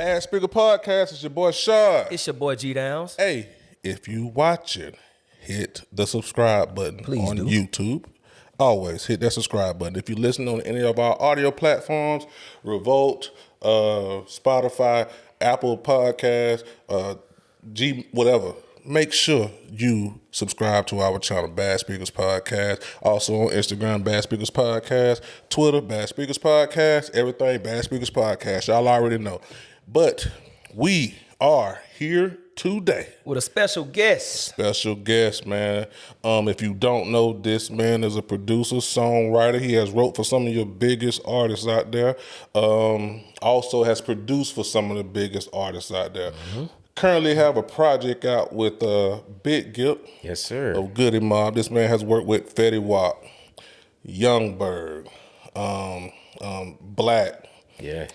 Bad Speaker Podcast. It's your boy Shad. It's your boy G Downs. Hey, if you watching, hit the subscribe button on YouTube. Always hit that subscribe button. If you listen on any of our audio platforms, Revolt, Spotify, Apple Podcasts, whatever, make sure you subscribe to our channel, Bad Speakers Podcast. Also on Instagram, Bad Speakers Podcast. Twitter, Bad Speakers Podcast. Everything, Bad Speakers Podcast. Y'all already know. But we are here today with a special guest. Special guest, man. If you don't know, this man is a producer, songwriter. He has wrote for some of your biggest artists out there. Also has produced for some of the biggest artists out there. Mm-hmm. Currently have a project out with Big Gipp. Yes, sir. Of Goodie Mob. This man has worked with Fetty Wap, Youngberg, Black. Yeah.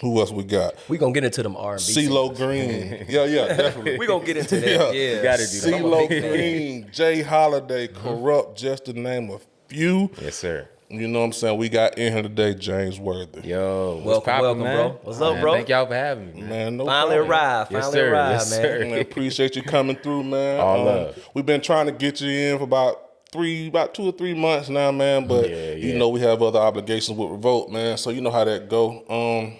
Who else we got? We gonna get into them R&B. Ceelo Green. Yeah, definitely. We gonna get into that. Yeah. You gotta do that. Ceelo Green, Jay Holiday, Kurupt, just to name a few. Yes, sir. You know what I'm saying? We got in here today James Worthy. Yo, welcome, man? Bro. What's up, bro? Thank y'all for having me, man. No finally problem. arrived. Yes, Finally sir. arrived, Yes, man. sir. Man, appreciate you coming through, man. All love. We've been trying to get you in for about 2 or 3 months now, man. But you know we have other obligations with Revolt, man. So you know how that go.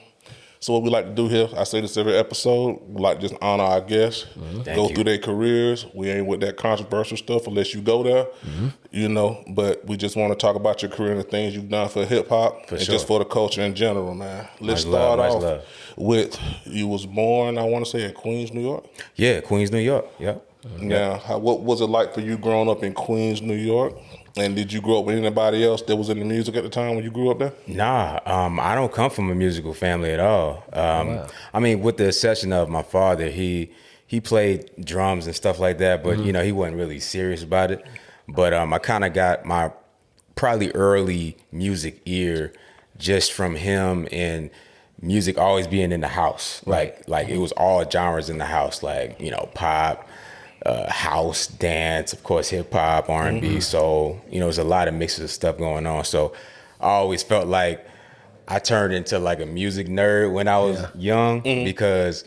So what we like to do here, I say this every episode, we like to just honor our guests, go through their careers. We ain't with that controversial stuff unless you go there, you know. But we just want to talk about your career and the things you've done for hip hop and just for the culture in general, man. Let's start off with you was born, I want to say, in Queens, New York. Yeah, Queens, New York. Yep. Now, what was it like for you growing up in Queens, New York? And did you grow up with anybody else that was in the music at the time when you grew up there? Nah, I don't come from a musical family at all. Wow. I mean, with the exception of my father, he played drums and stuff like that, but you know, he wasn't really serious about it. But I kind of got my probably early music ear just from him and music always being in the house. Like it was all genres in the house, like, you know, pop, house, dance, of course, hip hop, R&B, soul. You know, there's a lot of mixes of stuff going on. So I always felt like I turned into like a music nerd when I was young because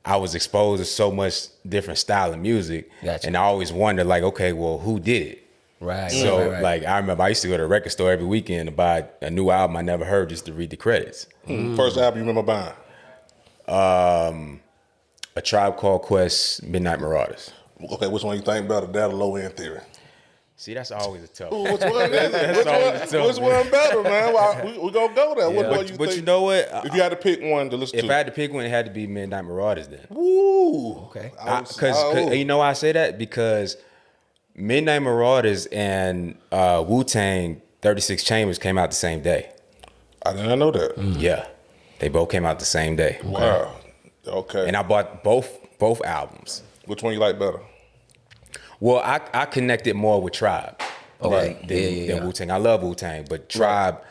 I was exposed to so much different style of music. Gotcha. And I always wondered, like, okay, well, who did it? Right. So like I remember I used to go to the record store every weekend to buy a new album I never heard just to read the credits. First album you remember buying? A Tribe Called Quest, Midnight Marauders. Okay, which one you think better, that or Low End Theory? See, that's always a tough Ooh, one. which one is it? Which one better, man? Well, we gonna go there. What you think? But you know what? If you had to pick one to listen to. If I had to pick one, it had to be Midnight Marauders then. Ooh. Okay. Because you know why I say that? Because Midnight Marauders and Wu-Tang 36 Chambers came out the same day. I did not know that. Yeah. They both came out the same day. Wow. Okay. And I bought both albums. Which one you like better? Well, I connected more with Tribe than Wu-Tang. I love Wu-Tang, but Tribe,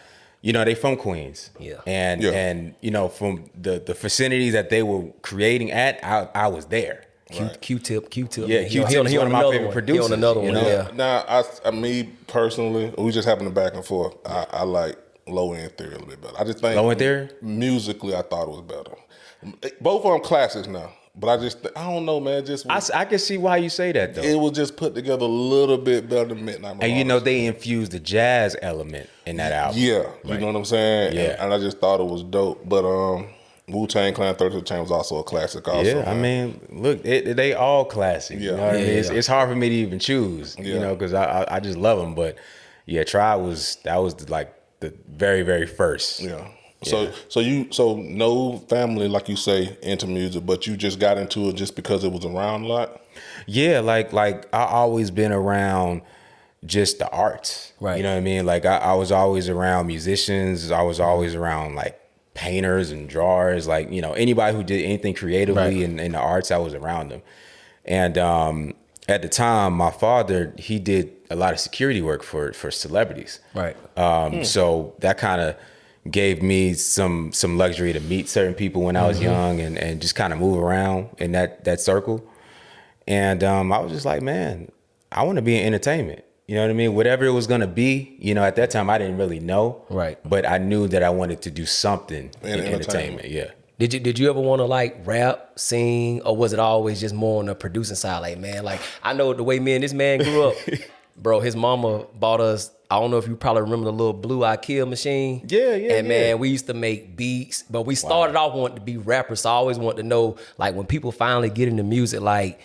you know, they from Queens. Yeah. And you know, from the vicinity that they were creating at, I was there. Q-Tip. Yeah, Q-Tip is one of my favorite producers. He on another one, yeah. Now, me personally, we just happen to back and forth. I like Low End Theory a little bit better. I just think Low End Theory? Musically, I thought it was better. Both of them classics now. But I don't know, man. I can see why you say that, though. It was just put together a little bit better than Midnight Marauders. And you know, they infused the jazz element in that album. Yeah, you know what I'm saying? Yeah. And I just thought it was dope. But Wu-Tang Clan 32 Chain was also a classic also. Yeah, man. I mean, look, they all classic. Yeah. You know what I mean? It's hard for me to even choose, you know, because I just love them. But yeah, Tribe was like the very, very first. Yeah. So no family, like you say, into music, but you just got into it just because it was around a lot? Yeah, like I always been around just the arts. Right. You know what I mean? Like I was always around musicians. I was always around like painters and drawers. Like, you know, anybody who did anything creatively in the arts, I was around them. And at the time, my father, he did a lot of security work for celebrities. Right. So that kind of gave me some luxury to meet certain people when I was young and just kind of move around in that circle. And I was just like, man, I want to be in entertainment. You know what I mean? Whatever it was going to be, you know, at that time I didn't really know. Right. But I knew that I wanted to do something in entertainment. Yeah. Did you ever want to like rap, sing, or was it always just more on the producing side? Like, man, like I know the way me and this man grew up, bro. His mama bought us. I don't know if you probably remember the little blue IKEA machine. Yeah. And man, we used to make beats, but we started off wanting to be rappers. So I always wanted to know, like, when people finally get into music, like,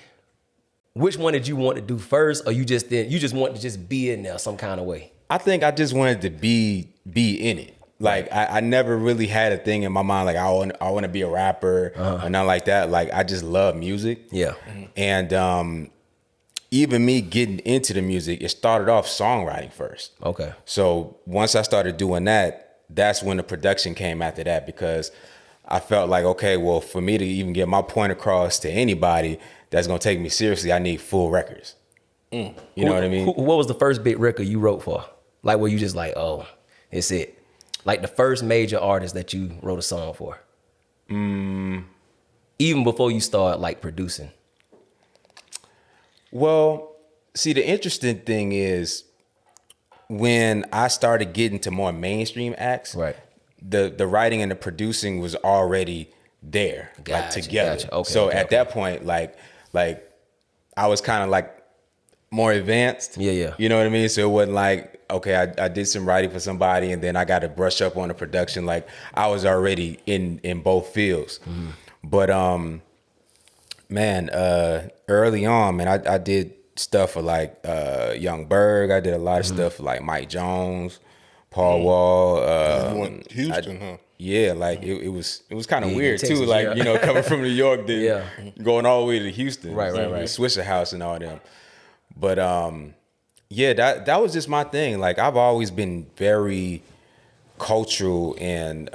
which one did you want to do first, or you just wanted to just be in there some kind of way? I think I just wanted to be in it. Like I never really had a thing in my mind like I want to be a rapper or nothing like that. Like I just love music. Yeah. And even me getting into the music, it started off songwriting first. Okay. So once I started doing that, that's when the production came after that, because I felt like, okay, well, for me to even get my point across to anybody that's gonna take me seriously, I need full records. You know what I mean? What was the first big record you wrote for? Like where you just like, oh, it's it. Like the first major artist that you wrote a song for. Even before you start like producing. Well, see, the interesting thing is when I started getting to more mainstream acts, Right. the writing and the producing was already there, like Gotcha, together. gotcha. Okay, So okay, at that point, like I was kind of like more advanced. Yeah. You know what I mean? So it wasn't like, okay, I did some writing for somebody and then I got to brush up on the production. Like I was already in both fields. But man, early on, man, I did stuff for like Young Berg. I did a lot of stuff for like Mike Jones, Paul Wall. You went to Houston, huh? Yeah, like it was kind of Yeah, weird Texas, too. Like yeah. you know, coming from New York, then going all the way to Houston, Right. Swisher House and all them. But yeah, that was just my thing. Like I've always been very cultural and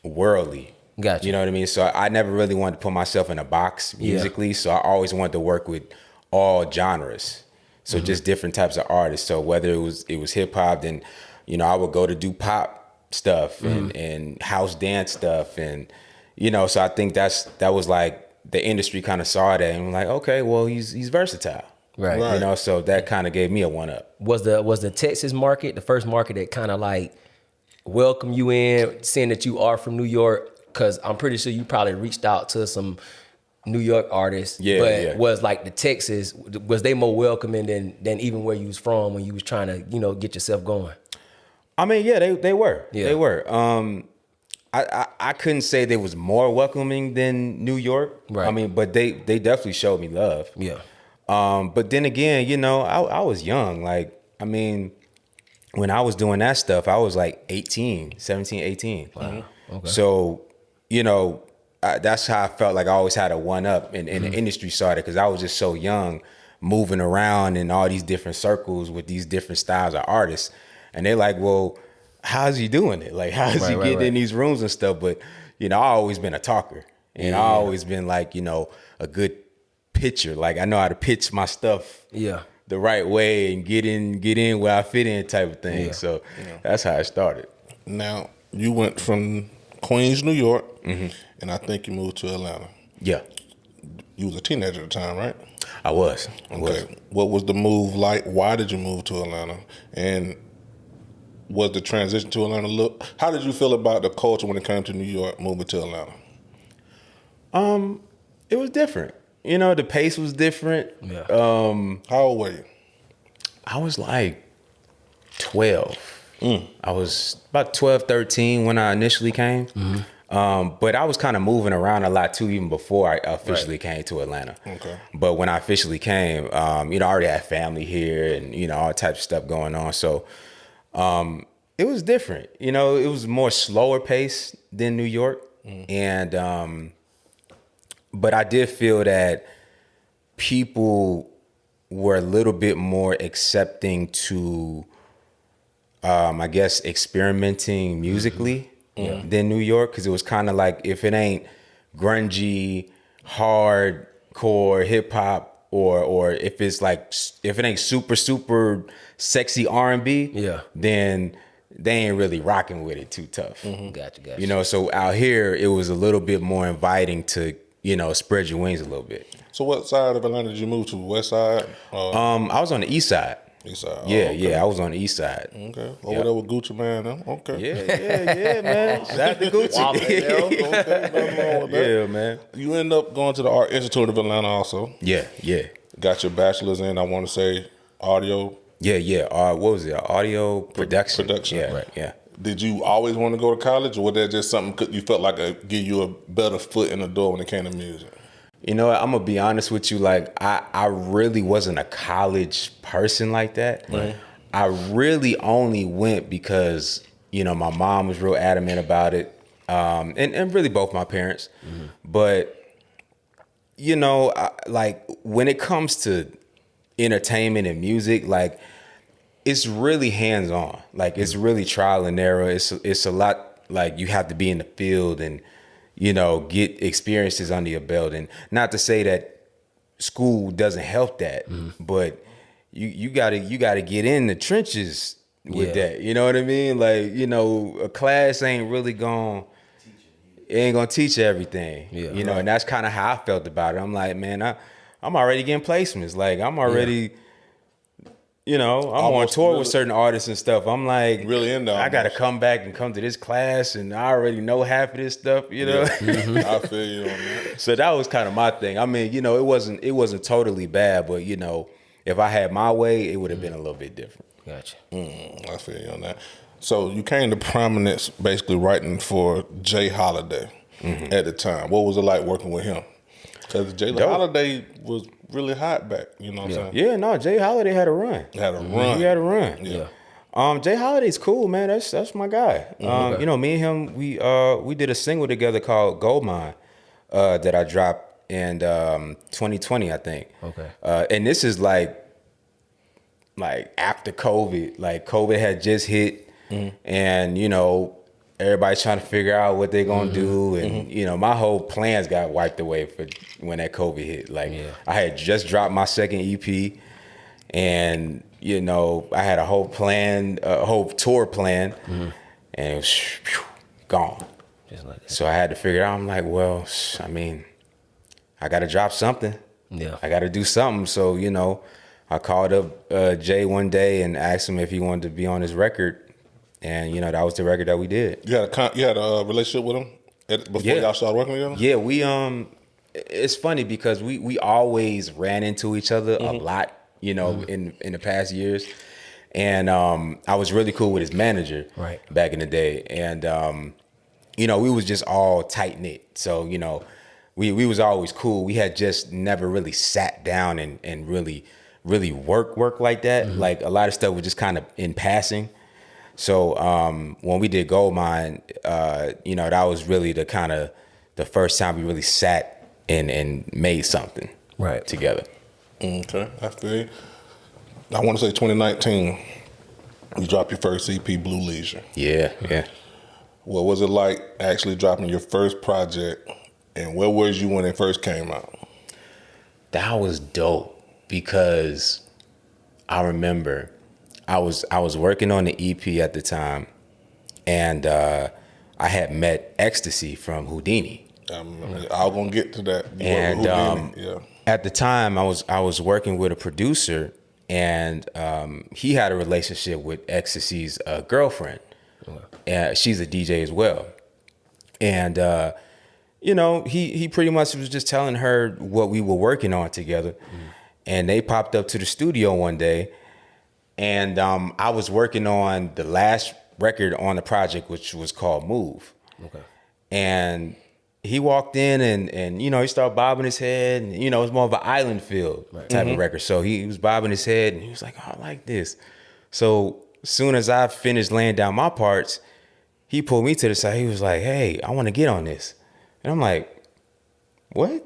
worldly. Gotcha. You know what I mean? So I never really wanted to put myself in a box musically. So I always wanted to work with all genres. So just different types of artists. So whether it was hip hop, then you know I would go to do pop stuff and house dance stuff, and you know. So I think that was like the industry kind of saw that and like, okay, well he's versatile. Right. You know, so that kind of gave me a one up. Was the Texas market the first market that kind of like welcomed you in, seeing that you are from New York? Because I'm pretty sure you probably reached out to some New York artists. But was like the Texas, was they more welcoming than even where you was from when you was trying to, you know, get yourself going? I mean, yeah, they were. Yeah. They were. I couldn't say they was more welcoming than New York. Right. I mean, but they definitely showed me love. Yeah. But then again, you know, I was young. Like, I mean, when I was doing that stuff, I was like 17, 18. Wow. Okay. So, you know, that's how I felt like I always had a one up in the industry started, because I was just so young, moving around in all these different circles with these different styles of artists. And they're like, well, how's he doing it? Like, how's he getting in these rooms and stuff? But, you know, I always been a talker. And I always been like, you know, a good pitcher. Like, I know how to pitch my stuff the right way and get in where I fit in type of thing. So that's how it started. Now, you went from Queens, New York, and I think you moved to Atlanta. Yeah. You was a teenager at the time, right? I was. Okay. What was the move like? Why did you move to Atlanta? And was the transition to Atlanta how did you feel about the culture when it came to New York, moving to Atlanta? It was different. You know, the pace was different. Yeah. How old were you? I was like 12. I was about 12, 13 when I initially came. But I was kind of moving around a lot too, even before I officially came to Atlanta. Okay. But when I officially came, you know, I already had family here and, you know, all types of stuff going on. So it was different. You know, it was more slower pace than New York. And, but I did feel that people were a little bit more accepting to, I guess, experimenting musically than New York, because it was kind of like, if it ain't grungy, hardcore hip hop, or if it's like, if it ain't super sexy R&B, then they ain't really rocking with it too tough. Gotcha. You know, so out here it was a little bit more inviting to, you know, spread your wings a little bit. So what side of Atlanta did you move to? West side? I was on the east side. East side. Yeah, okay. yeah, I was on the east side. Okay. Over there with Gucci Man, huh? Okay. Yeah, man. Shout out to Gucci. Okay, nothing wrong with that. Yeah, man. You end up going to the Art Institute of Atlanta also. Yeah. Got your bachelor's in, I want to say, audio. Yeah. What was it? Audio production. Yeah, right. Yeah. Did you always want to go to college, or was that just something you felt like give you a better foot in the door when it came to music? You know what? I'm gonna be honest with you. Like, I really wasn't a college person like that. Right. I really only went because, you know, my mom was real adamant about it, and really both my parents. Mm-hmm. But, you know, like when it comes to entertainment and music, like it's really hands on. Like it's really trial and error. It's a lot. Like you have to be in the field and, you know, get experiences under your belt. And not to say that school doesn't help that, but you gotta get in the trenches with that. You know what I mean? Like, you know, a class ain't really gonna teach everything. Yeah, you know, and that's kind of how I felt about it. I'm like, man, I'm already getting placements. Like I'm already, you know, I'm almost on tour with certain artists and stuff. I'm like, really into I got to come back and come to this class, and I already know half of this stuff. You know, I feel you on that. So that was kind of my thing. I mean, you know, it wasn't totally bad, but you know, if I had my way, it would have been a little bit different. Gotcha. I feel you on that. So you came to prominence basically writing for Jay Holiday at the time. What was it like working with him? Because Jay Holiday was really hot back, you know what I'm saying? Yeah, no, Jay Holiday had a run. He had a run. Yeah. Jay Holiday's cool, man. That's my guy. You know, me and him, we did a single together called Gold Mine that I dropped in 2020, I think. Okay. And this is like after COVID. Like COVID had just hit, and you know, everybody's trying to figure out what they're gonna do, and you know, my whole plans got wiped away for when that COVID hit. Like I had just dropped my second EP, and you know, I had a whole plan, a whole tour plan, and it was gone. Just like that. So I had to figure out. I'm like, well, I mean, I got to drop something. Yeah, I got to do something. So you know, I called up Jay one day and asked him if he wanted to be on his record. And, you know, that was the record that we did. You had a relationship with him before y'all started working together? Yeah, we it's funny because we always ran into each other a lot, you know, in the past years. And I was really cool with his manager back in the day. And, you know, we was just all tight-knit. So, you know, we was always cool. We had just never really sat down and really work like that. Like a lot of stuff was just kind of in passing. So when we did Gold Mine, you know, that was really the first time we really sat and made something together. Okay, I feel you. I want to say 2019, you dropped your first EP, Blue Leisure. Yeah. What was it like actually dropping your first project, and where was you when it first came out? That was dope because I remember I was working on the EP at the time, and I had met Ecstasy from Houdini. I was gonna get to that. And at the time, I was working with a producer, and he had a relationship with Ecstasy's girlfriend. And she's a DJ as well. And you know, he pretty much was just telling her what we were working on together. And they popped up to the studio one day. And I was working on the last record on the project, which was called Move. Okay. And he walked in and you know, he started bobbing his head. And, you know, it was more of an island feel type of record. So he was bobbing his head and he was like, oh, I like this. So as soon as I finished laying down my parts, he pulled me to the side. He was like, hey, I want to get on this. And I'm like, what?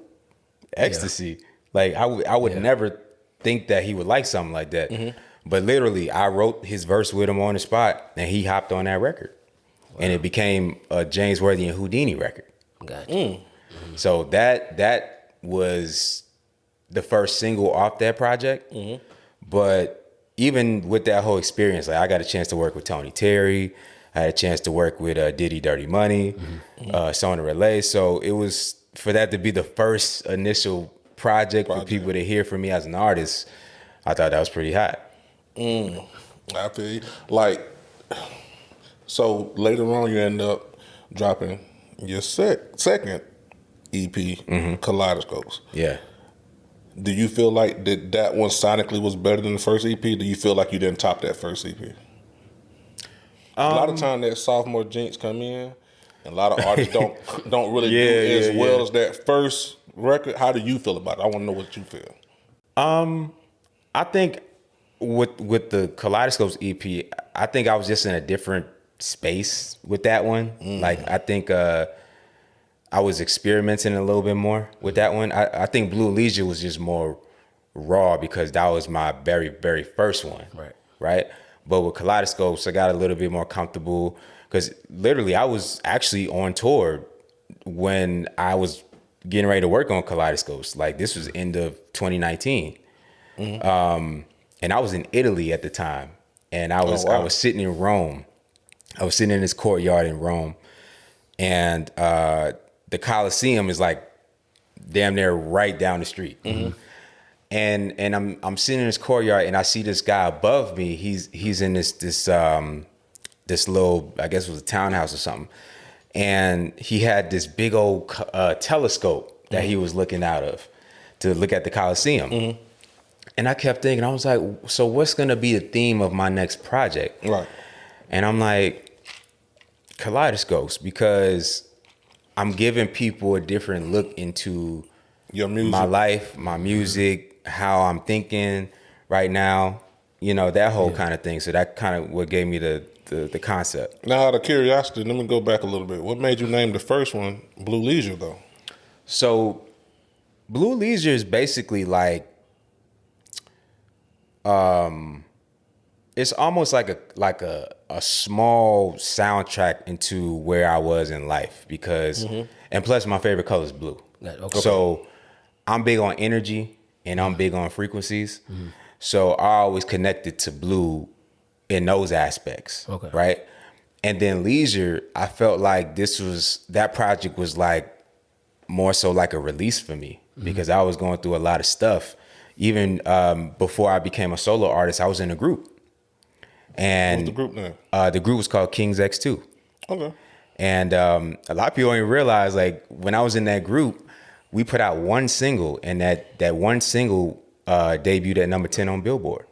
Ecstasy. Like I would never think that he would like something like that. But literally, I wrote his verse with him on the spot, and he hopped on that record. Wow. And it became a James Worthy and Houdini record. Gotcha. So that was the first single off that project. But even with that whole experience, like I got a chance to work with Tony Terry. I had a chance to work with Diddy Dirty Money, Sona Relay. So it was, for that to be the first initial project for people to hear from me as an artist, I thought that was pretty hot. I feel you. Like, so later on, you end up dropping your second EP, Kaleidoscopes. Yeah. Do you feel like that one sonically was better than the first EP? Do you feel like you didn't top that first EP? A lot of time that sophomore jinx come in, and a lot of artists don't really do as well as that first record. How do you feel about it? I want to know what you feel. I think with the Kaleidoscopes EP, I think I was just in a different space with that one. Like I think I was experimenting a little bit more with that one. I think Blue Leisure was just more raw because that was my very, very first one. Right. But with Kaleidoscopes, I got a little bit more comfortable because literally I was actually on tour when I was getting ready to work on Kaleidoscopes. Like this was end of 2019. And I was in Italy at the time, and I was sitting in Rome. I was sitting in this courtyard in Rome, and the Colosseum is like damn near right down the street. And I'm sitting in this courtyard, and I see this guy above me. He's in this little, I guess it was a townhouse or something, and he had this big old telescope that he was looking out of to look at the Colosseum. And I kept thinking, I was like, so what's gonna be the theme of my next project? Right. And I'm like, Kaleidoscopes, because I'm giving people a different look into your music, my life, my music, how I'm thinking right now, you know, that whole kind of thing. So that kind of what gave me the concept. Now, out of curiosity, let me go back a little bit. What made you name the first one Blue Leisure, though? So Blue Leisure is basically like, it's almost like a small soundtrack into where I was in life because, and plus my favorite color is blue. Okay. So I'm big on energy and I'm big on frequencies. So I always connected to blue in those aspects. Okay. Right. And then Leisure, I felt like that project was like more so like a release for me because I was going through a lot of stuff. Even before I became a solo artist, I was in a group. And what's the group name? The group was called Kings X2. Okay. And a lot of people don't even realize, like, when I was in that group, we put out one single, and that one single debuted at number 10 on Billboard.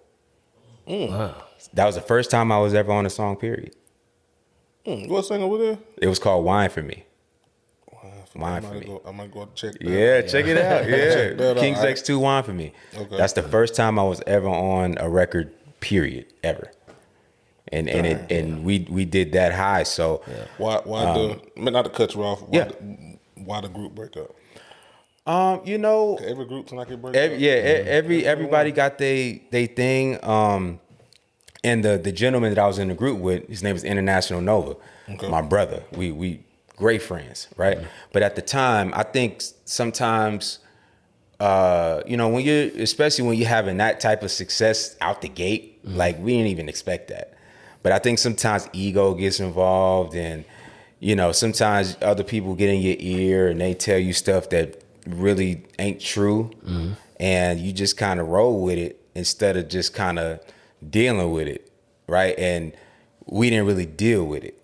Wow. That was the first time I was ever on a song, period. What single was it? It was called Wine for Me. Wine for Me. I might go check that Yeah, check it out. Check that Yeah. Kings out. X2 Wine for Me. Okay. That's the first time I was ever on a record, period, ever. And we did that high. So Why not to cut you off? Why the group break up? you know, Every group like it break up. everybody got they thing. And the gentleman that I was in the group with, his name was International Nova, my brother. We great friends, right? But at the time, I think sometimes, you know, especially when you're having that type of success out the gate, like we didn't even expect that. But I think sometimes ego gets involved, and you know, sometimes other people get in your ear and they tell you stuff that really ain't true, and you just kind of roll with it instead of just kind of dealing with it, right? And we didn't really deal with it.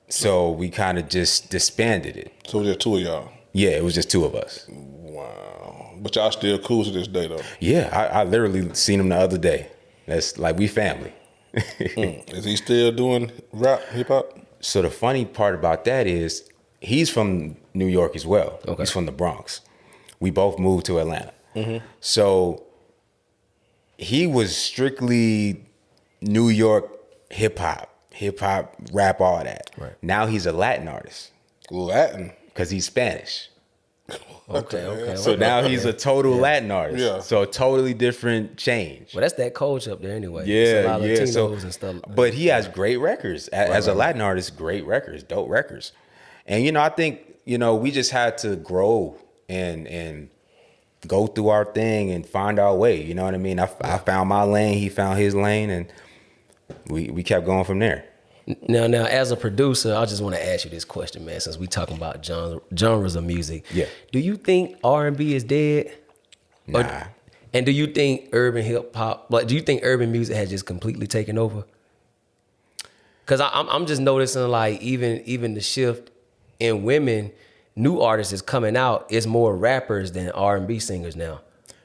So we kind of just disbanded it. So there's two of y'all. Yeah, it was just two of us. Wow. But y'all still cool to this day, though. Yeah, I literally seen him the other day. That's like, we family. Is he still doing rap, hip hop? So the funny part about that is he's from New York as well. Okay. He's from the Bronx. We both moved to Atlanta. So he was strictly New York hip hop, rap, all that. Right. Now he's a Latin artist Latin. because he's Spanish. Okay. So now he's a total Latin artist. Yeah. So a totally different change. Well, that's that culture up there anyway. Yeah, It's a lot of yeah. Latinos and stuff. But he has great records. As a Latin artist, great records, dope records. And, you know, I think, you know, we just had to grow and go through our thing and find our way. You know what I mean? I found my lane, he found his lane, and we kept going from there. Now, as a producer, I just want to ask you this question, man, since we talking about genres of music. Yeah. Do you think R&B is dead? Nah. And do you think urban hip hop, like, do you think urban music has just completely taken over? Because I'm just noticing, like, even the shift in women, new artists is coming out. It's more rappers than R&B singers now.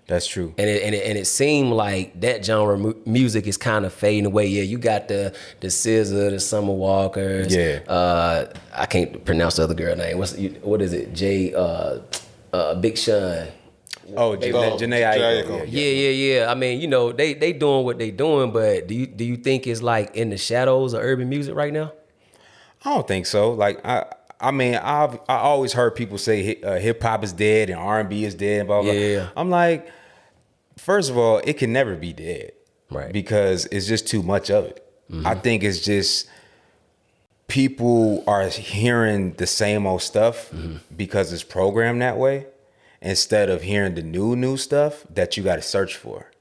That's true. And it seemed like that genre music is kind of fading away. Yeah, you got the SZA, the Summer Walkers. Yeah. I can't pronounce the other girl name. What is it? Big Sean. Oh, Janae Aiko. Yeah. I mean, you know, they doing what they doing, but do you think it's like in the shadows of urban music right now? I don't think so. Like I mean, I always heard people say hip hop is dead and R&B is dead and blah blah. Yeah. I'm like, first of all, it can never be dead, right? Because it's just too much of it. I think it's just people are hearing the same old stuff because it's programmed that way, instead of hearing the new stuff that you got to search for.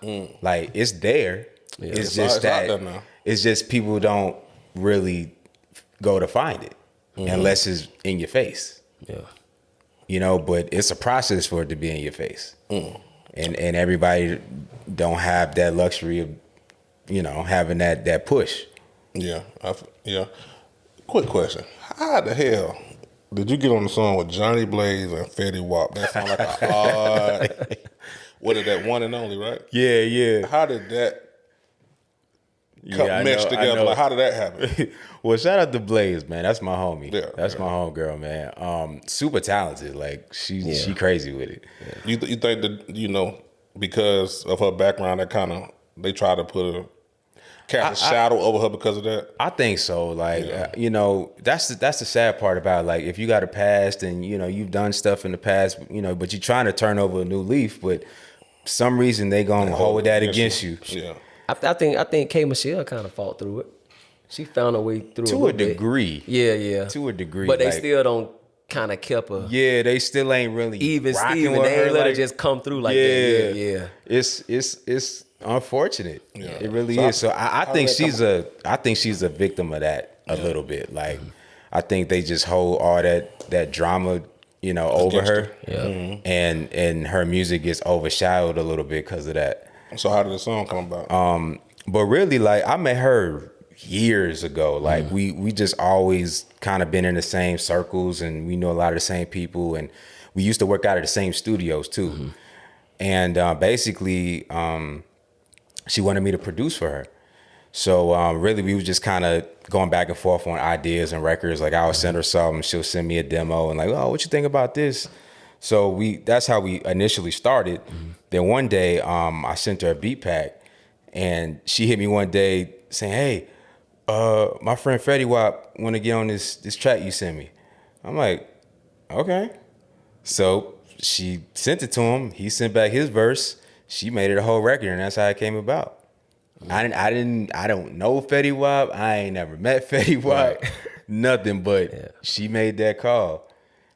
Yeah. Like, it's there. Yeah. It's just that it's just people don't really go to find it unless it's in your face. Yeah. You know, but it's a process for it to be in your face. And everybody don't have that luxury of, you know, having that push. Yeah. Quick question. How the hell did you get on the song with Johnny Blaze and Fetty Wap? That sounds like a odd. What is that, One and Only, right? Yeah. How did that mesh together? Like, how did that happen? Well, shout out to Blaze, man. That's my homie. Yeah, That's my homegirl, man. Super talented. Like, she crazy with it. Yeah. You think that, you know, because of her background, that kind of, they try to put cast a shadow over her because of that? I think so. Like, you know, that's the sad part about it. Like, if you got a past and, you know, you've done stuff in the past, you know, but you're trying to turn over a new leaf, but some reason they gonna hold that against you. Yeah. I think K. Michelle kind of fought through it. She found her way through to a degree. Yeah. To a degree. But they still don't kind of kept her. Yeah, they still ain't really even Steven. They ain't let her just come through like that. Yeah. It's unfortunate. Yeah. It really is. So I think she's a victim of that a little bit. Like, I think they just hold all that drama, you know, over her. Yeah. And her music gets overshadowed a little bit because of that. So how did the song come about? But really, like, I met her years ago. Like, we just always kind of been in the same circles, and we know a lot of the same people, and we used to work out of the same studios too. And basically, she wanted me to produce for her. So really, we was just kind of going back and forth on ideas and records. Like, I would send her something, she'll send me a demo, and like, oh, what you think about this? So that's how we initially started. Then one day, I sent her a beat pack, and she hit me one day saying, hey, my friend Fetty Wap want to get on this track you sent me. I'm like, okay. So she sent it to him. He sent back his verse. She made it a whole record, and that's how it came about. I don't know Fetty Wap. I ain't never met Fetty Wap. Right. Nothing, but she made that call.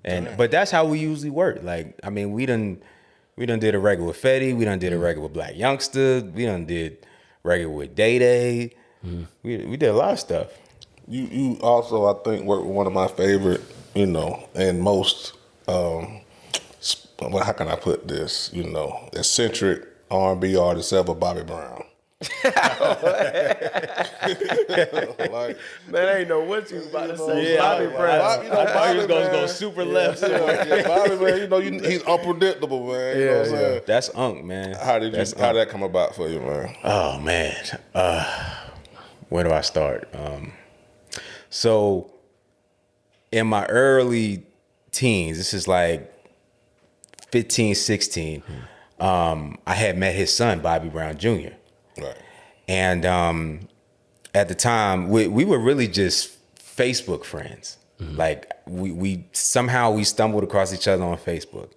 But that's how we usually work. Like, I mean, we done did a record with Fetty. We done did a record with Black Youngster. We done did record with Day Day. We did a lot of stuff. You also, I think, were one of my favorite, you know, and most, how can I put this, you know, eccentric R&B artist ever, Bobby Brown. Like, man, I ain't know what you was about to say. Bobby Brown. I thought he was going to go super left. Bobby, man, you know, he's unpredictable, man. You know what I'm saying? That's Unk, man. How did that come about for you, man? Oh, man. Where do I start? So in my early teens, this is like 15, 16, I had met his son, Bobby Brown Jr. Right. And at the time, we were really just Facebook friends. Like, we somehow stumbled across each other on Facebook.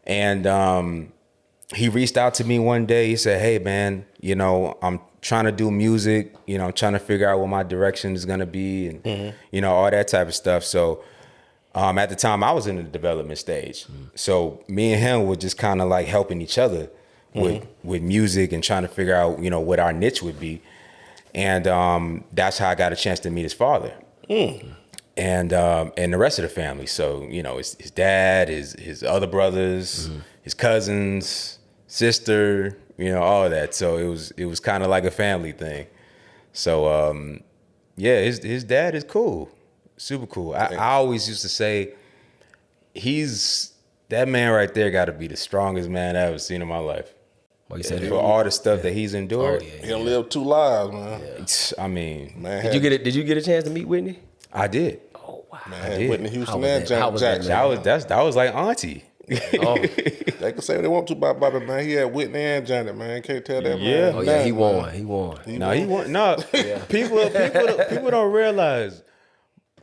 And he reached out to me one day. He said, hey, man, you know, I'm trying to do music. You know, I'm trying to figure out what my direction is going to be and, you know, all that type of stuff. So at the time, I was in the development stage. So me and him were just kind of like helping each other with music and trying to figure out, you know, what our niche would be. And that's how I got a chance to meet his father. And the rest of the family. So, you know, his dad, his other brothers, his cousins, sister, all of that. So it was kind of like a family thing. So yeah, his dad is cool, super cool. I always used to say that man right there got to be the strongest man I ever seen in my life. Well, you said For all the stuff that he's endured. He done lived 2 lives, man. I mean, Man, Did you get a chance to meet Whitney? I did. Oh wow. man, Whitney Houston and How was that, Janet Jackson. That was like auntie. Oh, They can say what they want to about Bobby, man. He had Whitney and Janet, man. Can't tell that Yeah. man. oh yeah, he nothing, won. man. He won. He won. No, people don't realize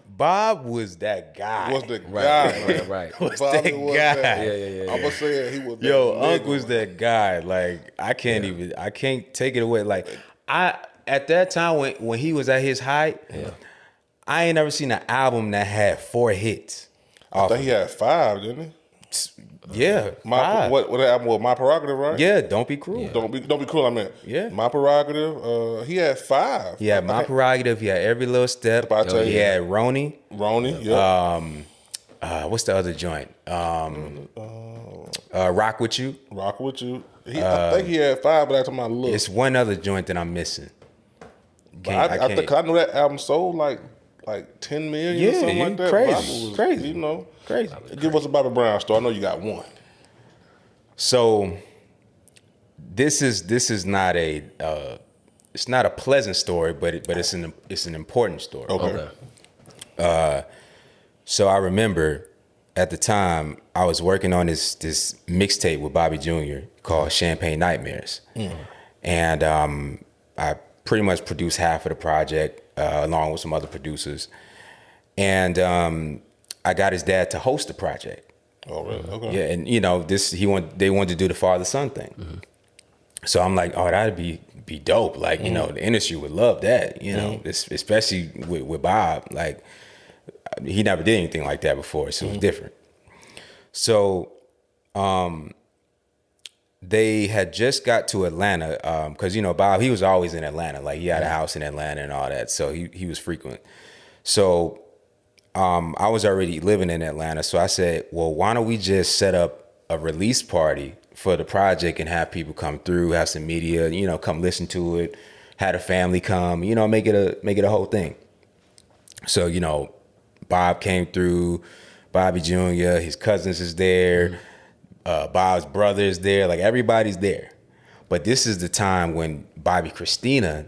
Bob was that guy. Was the guy, man. Right. Was Bobby that was guy. that. Yeah. I'm gonna say it, he was. Yo, that Unc nigga, was man. that guy. Like I can't take it away. Like at that time when he was at his height, I ain't never seen an album that had 4 hits. I think he had 5, didn't he? Yeah, five. What album was My Prerogative, right? Yeah, Don't Be Cruel. Yeah. Don't be cruel. I mean, Yeah. My Prerogative. He had 5. He had My Prerogative. He had Every Little Step. I tell He you. had Roni. Ronnie. Yeah. What's the other joint? Rock With You. Rock with you. I think he had 5, but that's my look. It's one other joint that I'm missing. But I think I know that album sold like 10 million or something like that. Crazy, Bobby was, crazy. Crazy. Give us a Bobby Brown story. I know you got one. So this is not a it's not a pleasant story, but it's an important story. Okay. So I remember at the time I was working on this mixtape with Bobby Jr. called Champagne Nightmares, and I pretty much produced half of the project along with some other producers, and I got his dad to host the project. Oh, really? Okay. Yeah, and they wanted to do the father-son thing. So I'm like, oh, that'd be dope. Like, the industry would love that, especially with Bob. Like, he never did anything like that before, so it was different. So they had just got to Atlanta, because, Bob, he was always in Atlanta. Like, he had a house in Atlanta and all that, so he was frequent. So I was already living in Atlanta, so I said, well, why don't we just set up a release party for the project and have people come through, have some media, come listen to it, have a family come, make it a whole thing. So, Bob came through, Bobby Jr., his cousins is there, Bob's brother is there, like everybody's there. But this is the time when Bobby Christina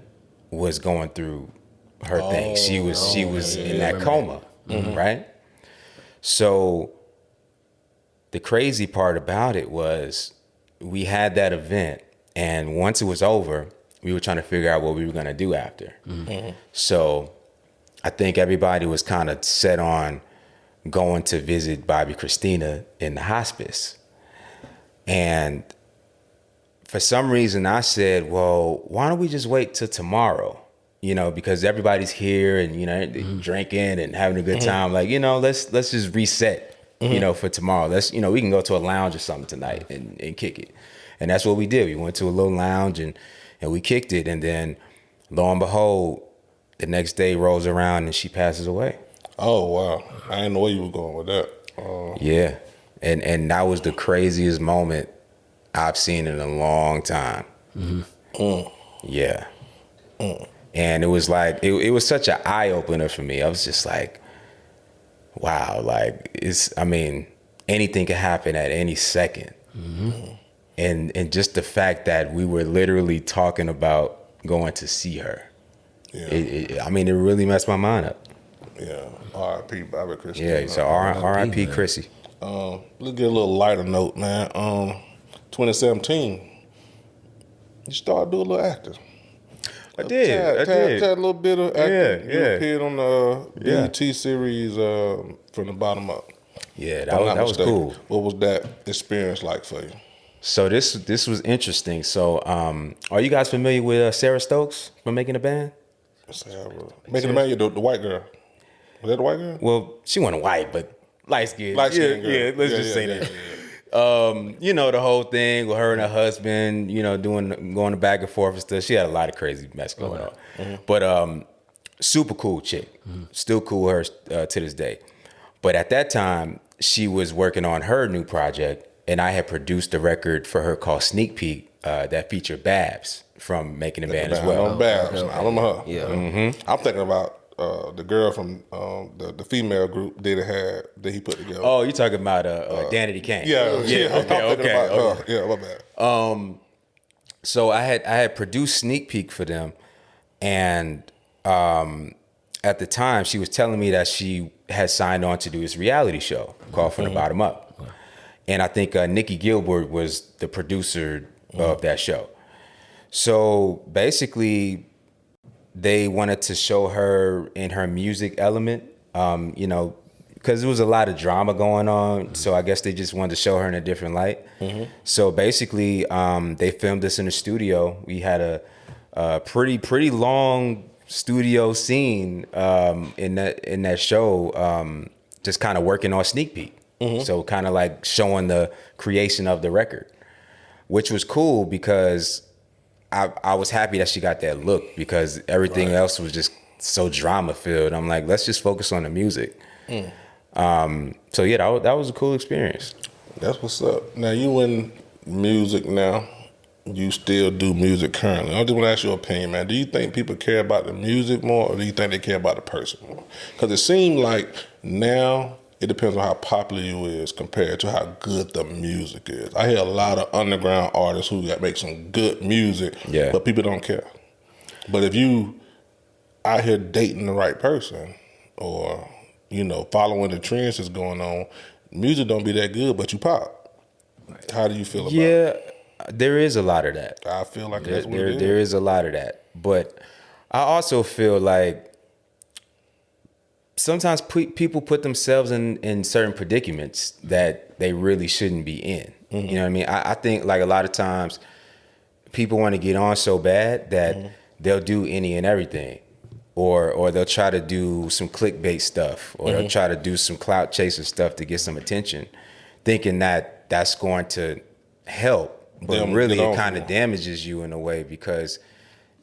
was going through her thing. She was in that coma, right? So the crazy part about it was we had that event, and once it was over, we were trying to figure out what we were going to do after. So I think everybody was kind of set on going to visit Bobby Christina in the hospice. And for some reason I said, well, why don't we just wait till tomorrow? Because everybody's here and, drinking and having a good time. Like, let's just reset, for tomorrow. Let's, we can go to a lounge or something tonight and kick it. And that's what we did. We went to a little lounge and we kicked it. And then lo and behold, the next day rolls around and she passes away. Oh, wow. I didn't know where you were going with that. Yeah. And that was the craziest moment I've seen in a long time. Yeah. And it was like, it was such an eye opener for me. I was just like, wow, like anything can happen at any second. And just the fact that we were literally talking about going to see her. Yeah. It really messed my mind up. Yeah. R.I.P. Bobby Christie. Yeah, so R.I.P. Chrissy. Let's get a little lighter note, man. 2017, you started doing a little acting. I did. Tad a little bit of acting. Yeah. You appeared on the BET series From the Bottom Up. Yeah, that was cool. What was that experience like for you? So this was interesting. So are you guys familiar with Sarah Stokes from Making a Band? Sarah. Making a Band, the white girl. Was that the white girl? Well, she wasn't white, but light-skinned. Light-skinned girl. Yeah, let's just say that. The whole thing with her and her husband, going back and forth and stuff. She had a lot of crazy mess going on. But super cool chick. Still cool with her to this day. But at that time, she was working on her new project, and I had produced a record for her called Sneak Peek that featured Babs from Making the Band as well. Babs. Okay. I remember her. Yeah. I'm thinking about the girl from the female group that he put together. Oh, you talking about Danity Kane? Yeah. Okay. Yeah, my bad. So I had produced Sneak Peek for them, and at the time she was telling me that she had signed on to do this reality show called From the Bottom Up, and I think Nikki Gilbert was the producer of that show. So basically, they wanted to show her in her music element, you know, because there was a lot of drama going on. So I guess they just wanted to show her in a different light. So basically, they filmed this in the studio. We had a pretty long studio scene in that show, just kind of working on Sneak Peek. So kind of like showing the creation of the record, which was cool because I was happy that she got that look, because everything else was just so drama filled. I'm like, let's just focus on the music. So yeah, that was a cool experience. That's what's up. Now you in music now. You still do music currently. I just want to ask your opinion, man. Do you think people care about the music more, or do you think they care about the person more? Because it seems like now it depends on how popular you is compared to how good the music is. I hear a lot of underground artists who make some good music, but people don't care. But if you out here dating the right person, or you know, following the trends that's going on, music don't be that good, but you pop. How do you feel about it? Yeah, there is a lot of that. I feel like that's what it is. There is a lot of that. But I also feel like sometimes people put themselves in certain predicaments that they really shouldn't be in. You know what I mean? I think like a lot of times people want to get on so bad that they'll do any and everything. Or they'll try to do some clickbait stuff, or they'll try to do some clout chaser stuff to get some attention, thinking that that's going to help. But really it kind of damages you in a way, because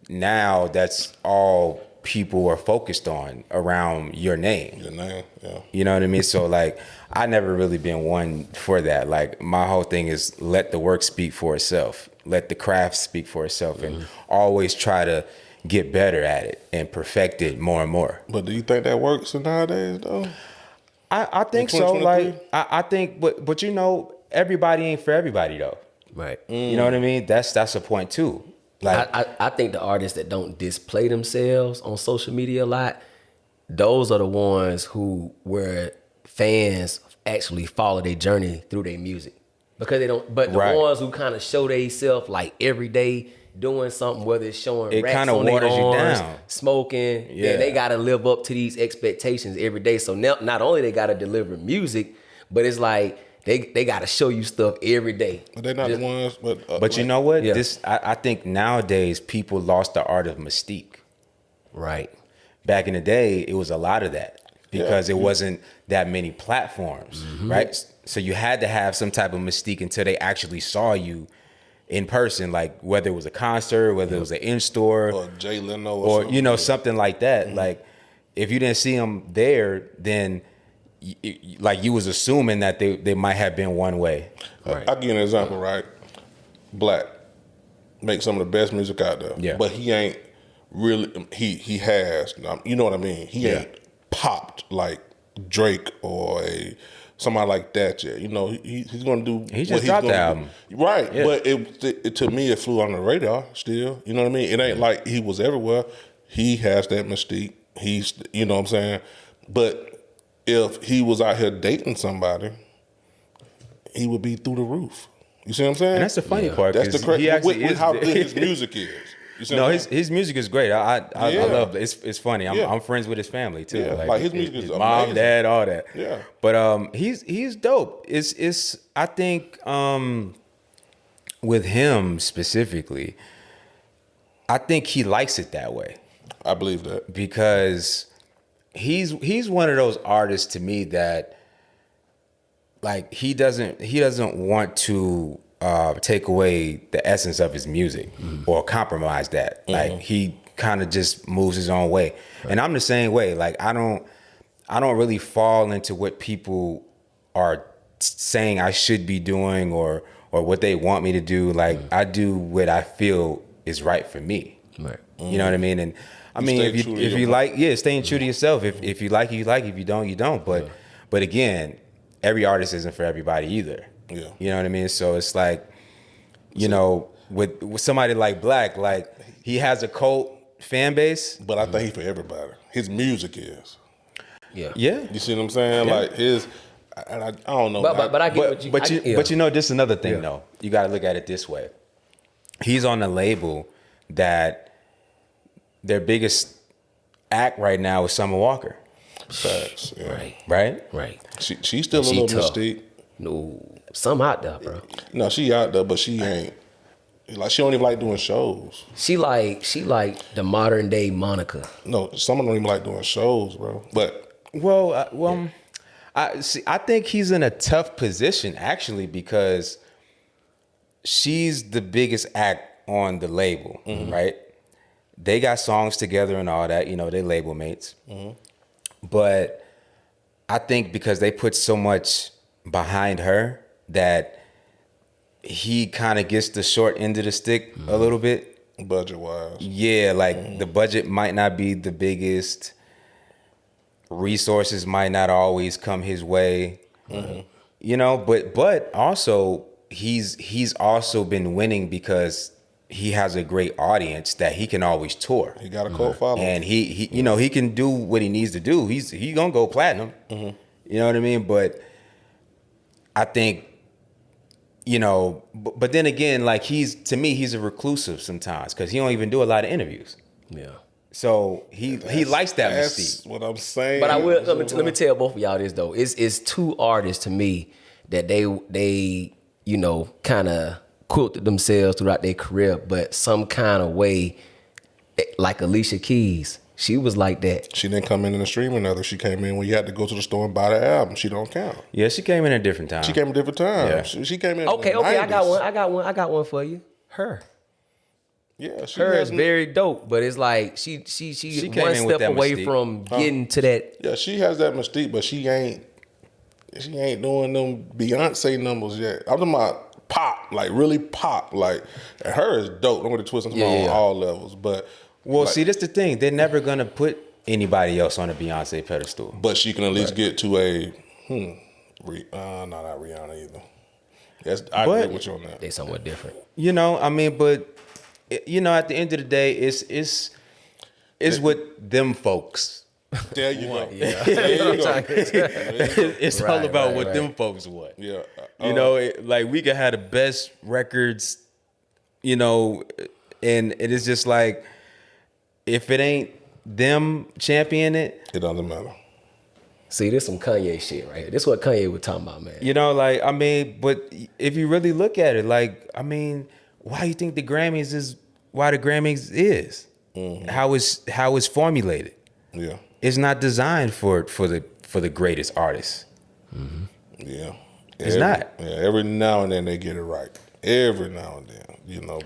now that's all people are focused on around your name. Your name, yeah. You know what I mean? So like, I never really been one for that. Like, my whole thing is let the work speak for itself. Let the craft speak for itself, and always try to get better at it and perfect it more and more. But do you think that works nowadays though? I think so. Like, I think, but you know, everybody ain't for everybody though. Right. You know what I mean? That's a point too. Like, I think the artists that don't display themselves on social media a lot, those are the ones where fans actually follow their journey through their music, because they don't. But the ones who kind of show themselves like every day doing something, whether it's showing racks on their arms, smoking, then they got to live up to these expectations every day. So now, not only they got to deliver music, but it's like they got to show you stuff every day. But they're not the ones. But you know what? I think nowadays people lost the art of mystique. Right. Back in the day, it was a lot of that, because it wasn't that many platforms, right? So you had to have some type of mystique until they actually saw you in person, like whether it was a concert, whether it was an in-store, or Jay Leno, or you know, something like that. Like, if you didn't see them there, then like you was assuming that they might have been one way. Right. I'll give you an example, right? Black makes some of the best music out there. Yeah. But he ain't really, he has, you know what I mean? He ain't popped like Drake or somebody like that yet. You know, he's going to do. He just dropped the album. Right. Yeah. But it to me, it flew on the radar still. You know what I mean? It ain't like he was everywhere. He has that mystique. He's, you know what I'm saying? But if he was out here dating somebody, he would be through the roof. You see what I'm saying? And that's the funny part. That's the crazy. With how good his music is. You see no, his music is great. I love it. It's funny. I'm friends with his family too. Yeah. Like his music is his amazing. Mom, dad, all that. Yeah. But he's dope. It's I think with him specifically, I think he likes it that way. I believe that, because he's one of those artists to me that, like, he doesn't want to take away the essence of his music or compromise that. Like, he kind of just moves his own way. And I'm the same way. Like, I don't really fall into what people are saying I should be doing or what they want me to do. Like I do what I feel is right for me. Right. You know what I mean? And I mean, if you like, staying true to yourself. If you like it, you like it. If you don't, you don't. But again, every artist isn't for everybody either. Yeah. You know what I mean? So it's like, you know, with somebody like Black, like he has a cult fan base. But I think he's for everybody. His music is. Yeah. You see what I'm saying? Like his, and I don't know. But I get what you. But you know, this is another thing though. You got to look at it this way. He's on a label that their biggest act right now is Summer Walker. Facts. Yeah. Right. She's still a little mystique. No, some out there, bro. No, she out there, but she ain't. Like she don't even like doing shows. She like the modern day Monica. No, some don't even like doing shows, bro. But I see. I think he's in a tough position actually because she's the biggest act on the label, right? They got songs together and all that, you know, they label mates. But I think because they put so much behind her that he kind of gets the short end of the stick a little bit. Budget wise. Yeah, like the budget might not be the biggest. Resources might not always come his way. You know, but also he's also been winning because he has a great audience that he can always tour. He got a cult following. And he you know, he can do what he needs to do. He's gonna go platinum. You know what I mean? But I think, you know, but then again, like to me, he's a reclusive sometimes because he don't even do a lot of interviews. Yeah. So he likes that mystique. That's what I'm saying. But I will let me tell both of y'all this though. It's two artists to me that they you know kind of quilted themselves throughout their career, but some kind of way, like Alicia Keys, she was like that. She didn't come in the streaming other. She came in when you had to go to the store and buy the album. She don't count. Yeah, she came in at a different time. She came in a different time. Yeah. She came in. Okay, in the 90s. I got one for you. Her. Yeah, Her is very dope, but it's like she one step away from getting to that. Yeah, she has that mystique, but she ain't doing them Beyonce numbers yet. I'm talking about pop, like really pop. Like, and her is dope. Don't get it twisted on all levels. But see, that's the thing. They're never gonna put anybody else on a Beyonce pedestal. But she can at least get to a not Rihanna either. Yes, I agree with you on that. They somewhat different. You know, I mean, but you know, at the end of the day, it's with them folks. There you go. Yeah. There you go. It's all about what them folks want. Yeah. You know, like we could have the best records, you know, and it is just like if it ain't them championing it, it doesn't matter. See, this some Kanye shit right here. This is what Kanye was talking about, man. You know, like I mean, but if you really look at it, like I mean, why you think the Grammys is how it's formulated? Yeah. It's not designed for the greatest artists. Yeah. It's not. Yeah, every now and then they get it right. Every now and then, you know,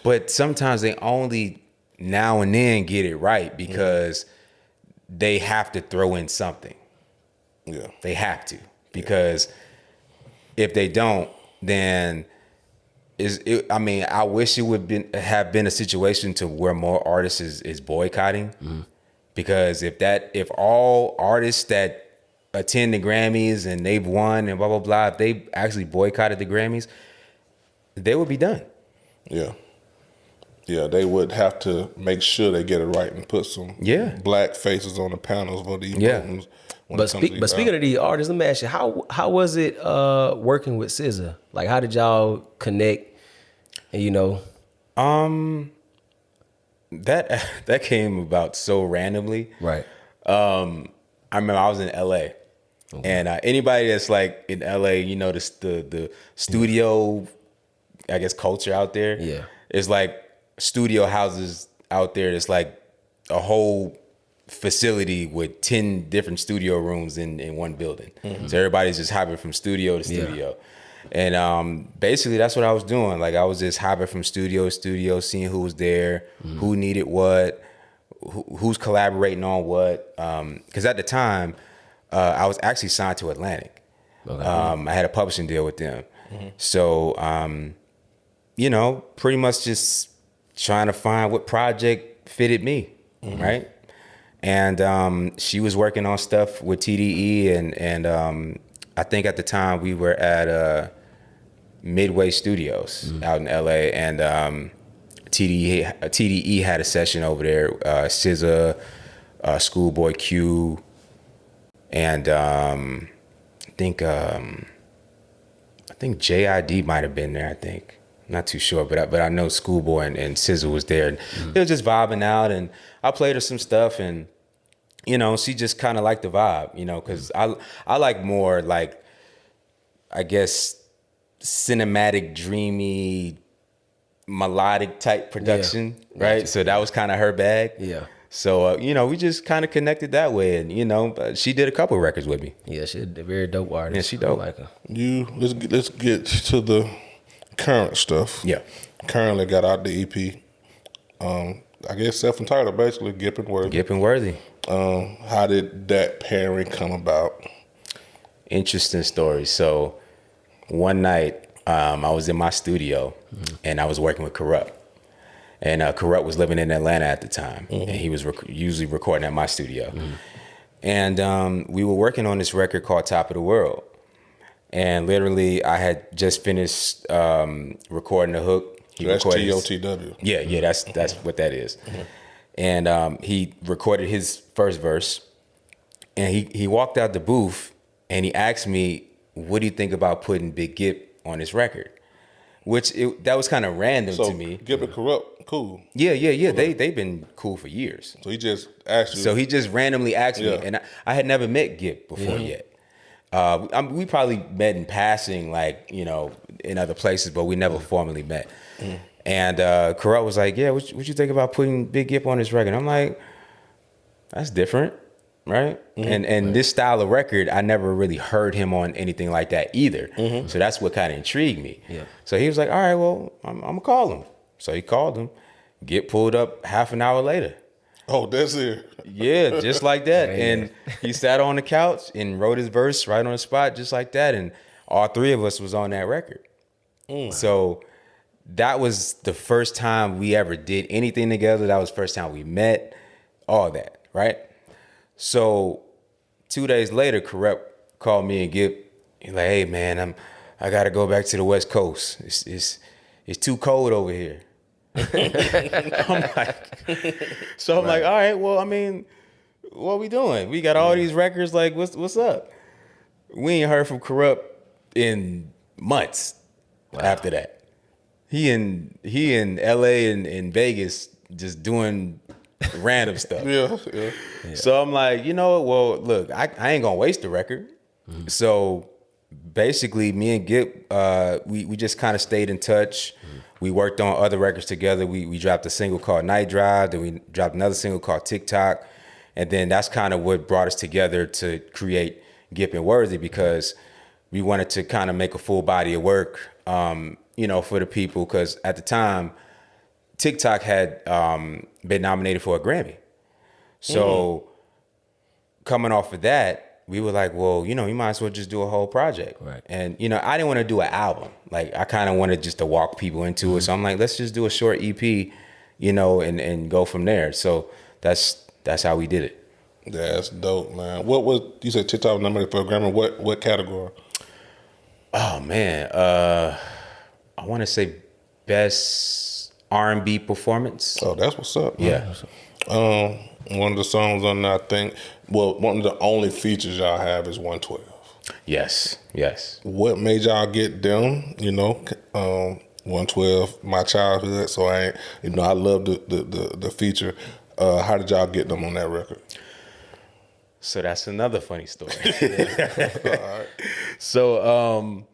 but sometimes they only now and then get it right because they have to throw in something. Yeah. They have to. Because if they don't, then I wish it would have been a situation to where more artists is boycotting. Because if all artists that attend the Grammys and they've won and blah blah blah, if they actually boycotted the Grammys, they would be done. Yeah. Yeah, they would have to make sure they get it right and put some black faces on the panels for these votings. But speaking of these artists, let me ask you, how was it working with SZA? Like, how did y'all connect? And you know, that came about so randomly. Right. I remember I was in LA, and anybody that's like in LA, you know, the studio, I guess, culture out there. Yeah. It's like studio houses out there. It's like a whole facility with 10 different studio rooms in one building. So everybody's just hopping from studio to studio. And basically that's what I was doing. Like I was just hopping from studio to studio, seeing who was there, who needed what, who's collaborating on what. Because at the time, I was actually signed to Atlantic. Okay. I had a publishing deal with them. So, you know, pretty much just trying to find what project fitted me, right? And she was working on stuff with TDE, and I think at the time we were at Midway Studios out in LA, and TDE had a session over there. SZA, Schoolboy Q, and I think JID might have been there. I think, not too sure, but I know Schoolboy and SZA was there. And they were just vibing out, and I played her some stuff, and you know, she just kind of liked the vibe, you know, because I like more like, I guess, cinematic, dreamy, melodic type production, right? So that was kind of her bag. Yeah. So, you know, we just kind of connected that way. And, you know, she did a couple records with me. Yeah, she's a very dope artist. Yeah, she dope. I like her. Let's get to the current stuff. Yeah. Currently got out the EP. I guess self-entitled, basically, Gipp and Worthy. Gipp and Worthy. How did that pairing come about? Interesting story. So one night I was in my studio and I was working with Kurupt. And Kurupt was living in Atlanta at the time. And he was usually recording at my studio. And we were working on this record called Top of the World. And literally I had just finished recording the hook. That's TOTW. Yeah, that's what that is. And he recorded his first verse, and he walked out the booth, and he asked me, "What do you think about putting Big Gipp on this record?" That was kind of random to me. Gipp and Kurupt, cool. Yeah. They've been cool for years. So he just asked you. So he just randomly asked me, and I had never met Gipp before yet. We probably met in passing, like, you know, in other places, but we never formally met. And Kurupt was like, "Yeah, what you think about putting Big Gipp on this record?" I'm like, "That's different, right?" And this style of record, I never really heard him on anything like that either. So that's what kind of intrigued me. Yeah. So he was like, "All right, well, I'm gonna call him." So he called him. Gipp pulled up half an hour later. Oh, that's it. Yeah, just like that. And he sat on the couch and wrote his verse right on the spot, just like that. And all three of us was on that record. So that was the first time we ever did anything together. That was the first time we met, all that, right? So 2 days later, Kurupt called me and Gipp. He's like, "Hey man, I gotta go back to the West Coast. It's too cold over here." I'm like, all right, well, I mean, what we doing? We got all these records, like, what's up? We ain't heard from Kurupt in months after that. He in LA and in Vegas just doing random stuff. Yeah. So I'm like, you know what? Well, look, I ain't gonna waste the record. So basically, me and Gipp, we just kind of stayed in touch. We worked on other records together. We dropped a single called Night Drive. Then we dropped another single called TikTok. And then that's kind of what brought us together to create Gipp and Worthy, because we wanted to kind of make a full body of work, you know, for the people. Because at the time, TikTok had been nominated for a Grammy. So coming off of that, we were like, well, you know, you might as well just do a whole project. Right. And, you know, I didn't want to do an album. Like, I kind of wanted just to walk people into it. So I'm like, let's just do a short EP, you know, and go from there. So that's how we did it. That's dope, man. What was, you said TikTok nominated for a Grammy? What category? Oh, man. I want to say best R&B performance. Oh, that's what's up. Yeah. One of the songs on there, I think, well, one of the only features y'all have is 112. Yes. What made y'all get them? You know, 112, my childhood. So I love the feature. How did y'all get them on that record? So that's another funny story. All right. So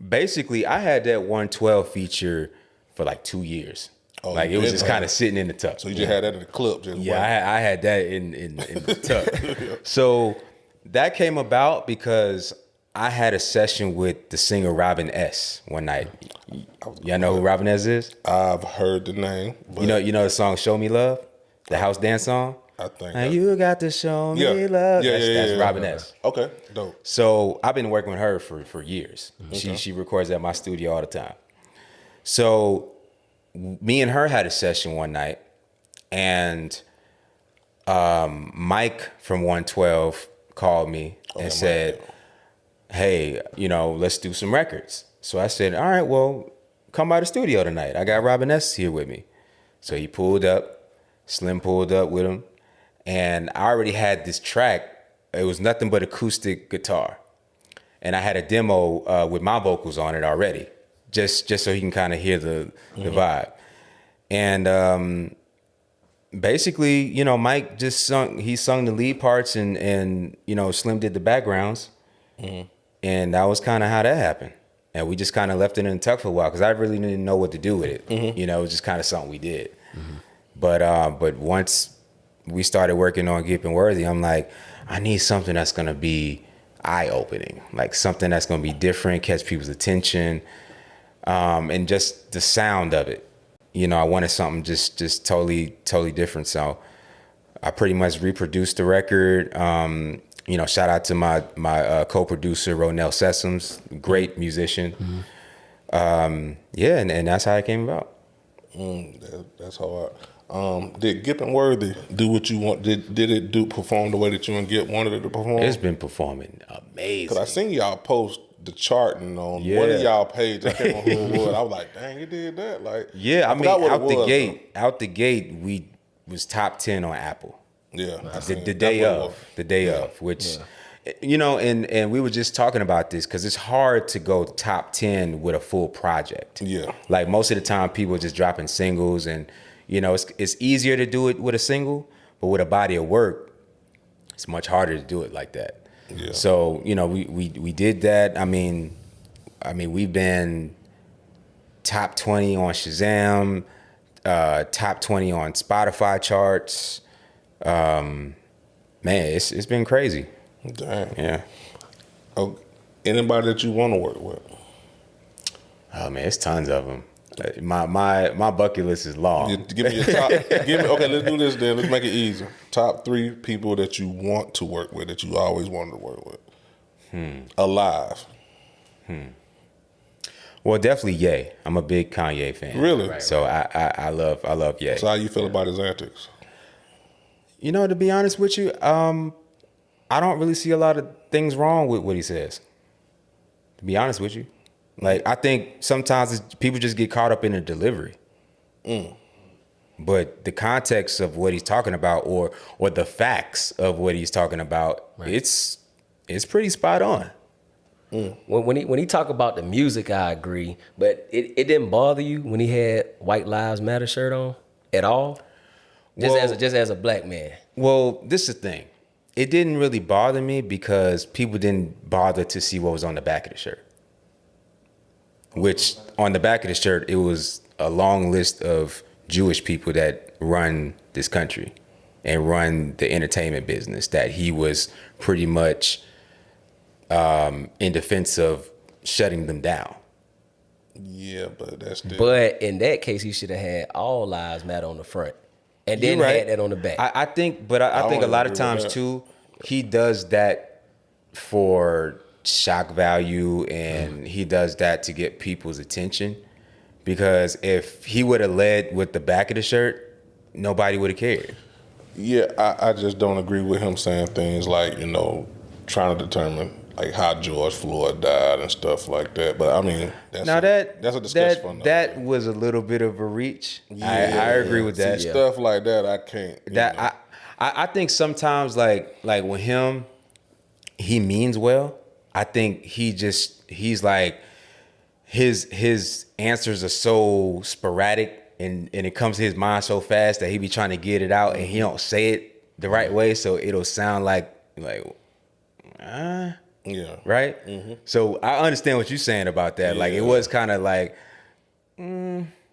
basically, I had that 112 feature for like 2 years. Oh, like, it was just kind of sitting in the tub. So you just had that in the clip, just yeah. I had that in the tub. So that came about because I had a session with the singer Robin S. one night. Y'all know who Robin S. is? I've heard the name. But You know the song "Show Me Love," the house dance song. I think. And you got to show me love. That's Robin S. Okay, dope. So I've been working with her for years. Okay. She records at my studio all the time. So me and her had a session one night, and Mike from 112 called me and said, hey, let's do some records. So I said, all right, well, come by the studio tonight. I got Robin S. here with me. So he pulled up, Slim pulled up with him, and I already had this track. It was nothing but acoustic guitar. And I had a demo with my vocals on it already, just so he can kind of hear the vibe. And basically, Mike just sung the lead parts, and Slim did the backgrounds. And that was kind of how that happened. And we just kind of left it in the tuck for a while because I really didn't know what to do with it. It was just kind of something we did. But once we started working on Gipp and Worthy, I'm like, I need something that's going to be eye-opening, like something that's going to be different, catch people's attention, and just the sound of it. I wanted something just totally different. So I pretty much reproduced the record. Shout out to my co-producer, Ronell Sessoms, great musician. And that's how it came about. That's hard. Did Gipp and Worthy do what you want? Did it perform the way that you and Gipp wanted it to perform? It's been performing amazing. Because I seen y'all post the charting on one of y'all pages. I can't remember who it was. I was like, dang, you did that? Like, I mean, out the gate, we was top 10 on Apple. Yeah, the day of, which, and we were just talking about this because it's hard to go top 10 with a full project. Yeah, like most of the time, people are just dropping singles, and it's easier to do it with a single, but with a body of work, it's much harder to do it like that. Yeah. So we did that. I mean, we've been top 20 on Shazam, top 20 on Spotify charts. Man, it's been crazy. Damn. Yeah. Oh, anybody that you want to work with? Oh man, it's tons of them. My bucket list is long. Give me your top. Okay, let's do this then. Let's make it easy. Top 3 people that you want to work with, that you always wanted to work with. Alive. Well, definitely Ye. I'm a big Kanye fan. Really? Right, so I love Ye. So how you feel about his antics? To be honest with you, I don't really see a lot of things wrong with what he says. To be honest with you. Like, I think sometimes people just get caught up in the delivery. But the context of what he's talking about or the facts of what he's talking about, it's pretty spot on. When he talk about the music, I agree. But it didn't bother you when he had White Lives Matter shirt on at all? Just as a black man. Well, this is the thing. It didn't really bother me because people didn't bother to see what was on the back of the shirt. Which, on the back of the shirt, it was a long list of Jewish people that run this country and run the entertainment business that he was pretty much in defense of shutting them down. Yeah, but that's different. But in that case, he should have had all lives matter on the front. And then had that on the back. I think a lot of times too, he does that for shock value, and he does that to get people's attention. Because if he would have led with the back of the shirt, nobody would have cared. Yeah, I just don't agree with him saying things like, trying to determine like how George Floyd died and stuff like that. But I mean, that's a discussion for another day. That was a little bit of a reach. Yeah, I agree with that. Stuff like that, I can't. I think sometimes like with him, he means well. I think he's like his answers are so sporadic and it comes to his mind so fast that he be trying to get it out and he don't say it the right way, so it'll sound like yeah. Right? Mm-hmm. So I understand what you're saying about that. Yeah. Like it was kind of like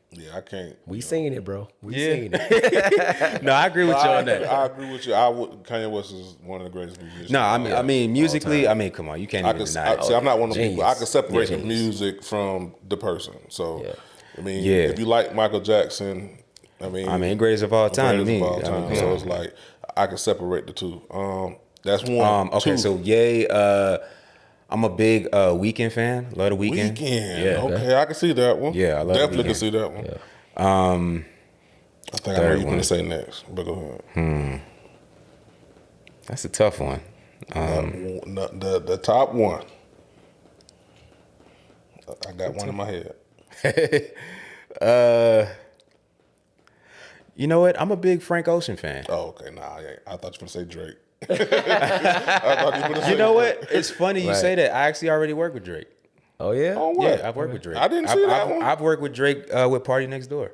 yeah, I can't. We singing it, bro. We singing it. No, I agree with you on that. I agree with you. Kanye West is one of the greatest musicians. No, I mean musically, come on, you can't even deny it. See, I'm not one of the people. I can separate the music from the person. So, I mean, if you like Michael Jackson, I mean, greatest of all time to me. So it's like, I can separate the two. That's one. Okay, two. so Ye, I'm a big Weeknd fan. Love the Weeknd. Yeah. Okay, I can see that one. Yeah, I love Definitely The can Weeknd. see that one. Yeah. I think I know you're going to say next, but go ahead. That's a tough one. The top one. I got one in my head. You know what? I'm a big Frank Ocean fan. Oh, okay. Nah, I thought you were going to say Drake. I thought you were going to say You know Drake. what? It's funny you say that. I actually already work with Drake. Oh yeah. Oh, what? Yeah, I've worked with Drake. I didn't see that one. I've worked with Drake with PartyNextDoor.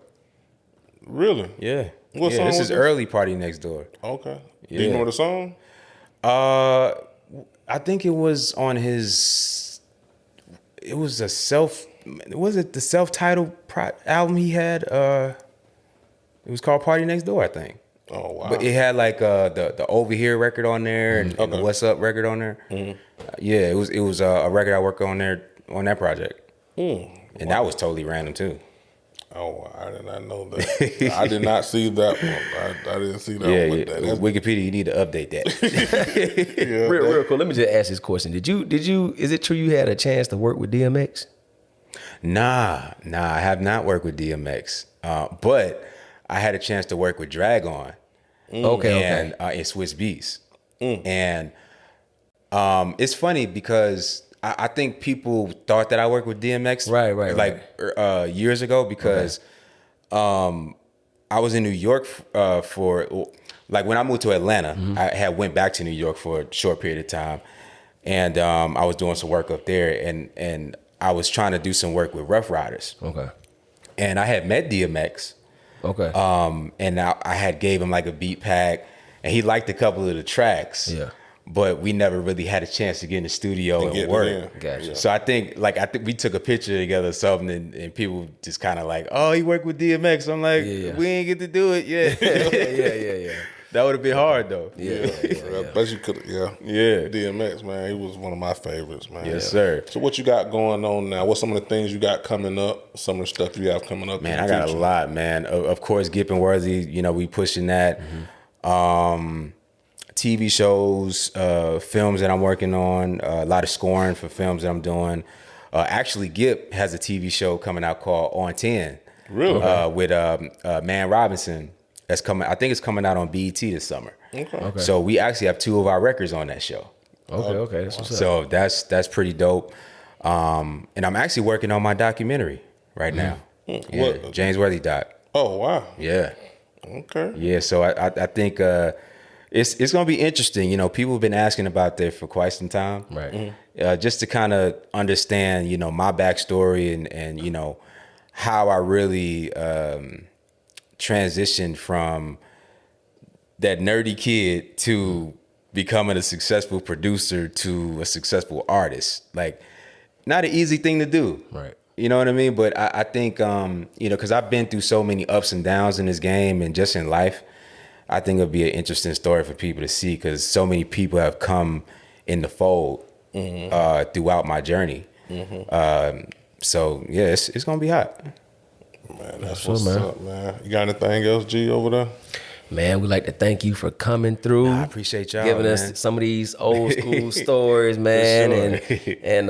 Really? Yeah. What song This was is early PartyNextDoor. Okay. Do Yeah. you remember the song? I think it was on his. It was a Was it the self-titled album he had? It was called PartyNextDoor, I think. Oh wow! But it had like the Over Here record on there and the What's Up record on there. Yeah, it was a record I worked on there on that project, and that was totally random too. Oh, I did not know that. I did not see that one. I didn't see that one. Yeah. Wikipedia, you need to update that. Real cool. Let me just ask this question. Did you? Is it true you had a chance to work with DMX? Nah, I have not worked with DMX, but I had a chance to work with Dragon. Okay. In Swiss Beats, and it's funny because I think people thought that I worked with DMX, right. Years ago because I was in New York for when I moved to Atlanta, I had went back to New York for a short period of time, and I was doing some work up there, and I was trying to do some work with Rough Riders. Okay. And I had met DMX. Okay. And I had gave him like a beat pack, and he liked a couple of the tracks. Yeah. But we never really had a chance to get in the studio and work. Gotcha. So I think we took a picture together or something, and people just kind of like, oh, he worked with DMX. I'm like, we ain't get to do it yet. yeah. That would have been hard though. Yeah. Bet you could. Yeah. DMX, man, he was one of my favorites, man. Yes, sir. So what you got going on now? What's some of the things you got coming up? Some of the stuff you have coming up? Man, I got a lot, man. Of course, Gipp and Worthy. We pushing that. TV shows, films that I'm working on. A lot of scoring for films that I'm doing. Actually, Gipp has a TV show coming out called On 10. Really? With Man Robinson. That's coming. I think it's coming out on BET this summer. Okay. So we actually have 2 of our records on that show. Okay. That's what's up. So that's pretty dope. And I'm actually working on my documentary right now. Yeah, James Worthy doc. Oh wow. Yeah. Okay. Yeah. So I think it's gonna be interesting. People have been asking about that for quite some time. Right. Just to kind of understand, my backstory and how I really transitioned from that nerdy kid to becoming a successful producer to a successful artist. Like, not an easy thing to do. Right. You know what I mean? But I think, because I've been through so many ups and downs in this game and just in life, I think it'll be an interesting story for people to see because so many people have come in the fold throughout my journey. So, yeah, it's going to be hot. Man, that's what's up, man. You got anything else, G, over there? Man, we'd like to thank you for coming through. I appreciate y'all, giving us some of these old school stories, man. Sure. And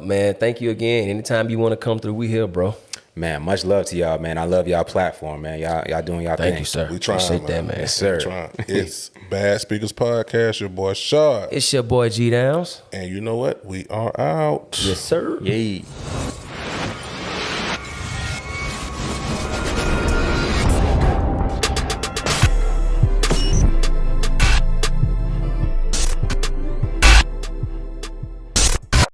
man, thank you again. Anytime you want to come through, we here, bro. Man, much love to y'all, man. I love y'all platform, man. Y'all doing y'all thing. Thank you, sir. We trying, appreciate that, man. Yes, sir. It's Bad Speakers Podcast. Your boy Shad. It's your boy G Downs. And you know what? We are out. Yes, sir. Yay.